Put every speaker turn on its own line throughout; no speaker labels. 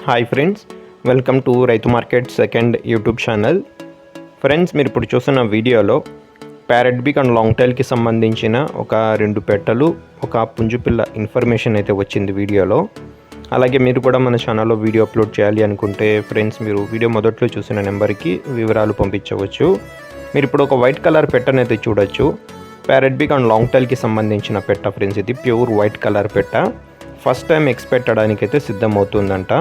Hi friends, welcome to రైతు market second YouTube channel. Friends, మీరు ఇప్పుడు చూస్తున్న వీడియోలో ప్యారెట్ బిగ్ అండ్ లాంగ్ టైల్కి సంబంధించిన ఒక 2 పెట్టలు, ఒక పుంజుపిల్ల ఇన్ఫర్మేషన్ అయితే వచ్చింది వీడియోలో. అలాగే మీరు కూడా మన ఛానల్లో వీడియో అప్లోడ్ చేయాలి అనుకుంటే ఫ్రెండ్స్, మీరు వీడియో మొదట్లో చూసిన నెంబర్కి వివరాలు పంపించవచ్చు. మీరు ఇప్పుడు ఒక వైట్ కలర్ పెట్టనైతే చూడొచ్చు. ప్యారెట్ బిగ్ అండ్ లాంగ్ టైల్కి సంబంధించిన పెట్ట ఫ్రెండ్స్. ఇది ప్యూర్ వైట్ కలర్ పెట్ట. ఫస్ట్ టైం ఎగ్స్ పెట్టడానికి అయితే సిద్ధమవుతుందంట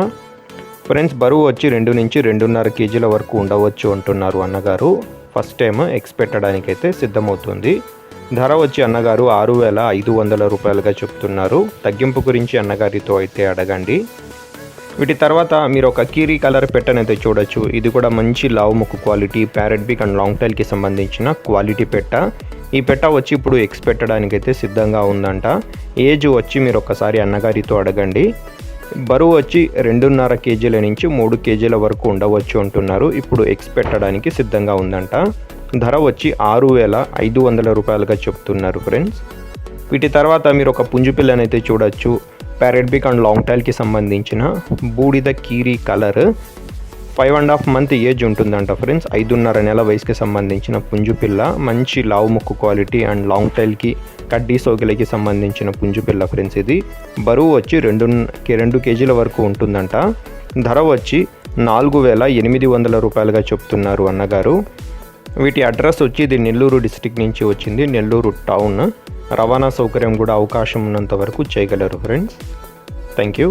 ఫ్రెండ్స్. బరువు వచ్చి 2 నుంచి 2.5 కేజీల వరకు ఉండవచ్చు అంటున్నారు అన్నగారు. ఫస్ట్ టైం ఎగ్స్ పెట్టడానికైతే సిద్ధమవుతుంది. ధర వచ్చి అన్నగారు 6,500 రూపాయలుగా చెప్తున్నారు. తగ్గింపు గురించి అన్నగారితో అయితే అడగండి. వీటి తర్వాత మీరు ఒక కీరీ కలర్ పెట్టనైతే చూడొచ్చు. ఇది కూడా మంచి లావు ముక్కు quality, parrot big and long టైల్కి సంబంధించిన క్వాలిటీ పెట్ట. ఈ పెట్ట వచ్చి ఇప్పుడు ఎగ్స్ పెట్టడానికైతే సిద్ధంగా ఉందంట. ఏజ్ వచ్చి మీరు ఒకసారి అన్నగారితో అడగండి. బరువు వచ్చి 2.5 కేజీల నుంచి 3 కేజీల వరకు ఉండవచ్చు అంటున్నారు. ఇప్పుడు ఎగ్స్ పెట్టడానికి సిద్ధంగా ఉందంట. ధర వచ్చి 6,500 రూపాయలుగా చెప్తున్నారు ఫ్రెండ్స్. వీటి తర్వాత మీరు ఒక పుంజు పిల్లనైతే చూడొచ్చు. ప్యారెట్ బిగ్ అండ్ లాంగ్ టైల్కి సంబంధించిన బూడిద కీరీ కలర్. 5.5 మంత్ ఏజ్ ఉంటుందంట ఫ్రెండ్స్. 5.5 నెల వయసుకి సంబంధించిన పుంజు పిల్ల. మంచి లావు ముక్కు క్వాలిటీ అండ్ లాంగ్ టైల్కి, కడ్డీ సోకిలకి సంబంధించిన పుంజు పిల్ల ఫ్రెండ్స్. ఇది బరువు వచ్చి 2 కేజీల వరకు ఉంటుందంట. ధర వచ్చి 4,800 రూపాయలుగా చెప్తున్నారు అన్నగారు. వీటి అడ్రస్ వచ్చి ఇది నెల్లూరు డిస్ట్రిక్ట్ నుంచి వచ్చింది, నెల్లూరు టౌన్. రవాణా సౌకర్యం కూడా అవకాశం ఉన్నంత వరకు చేయగలరు ఫ్రెండ్స్. Thank you.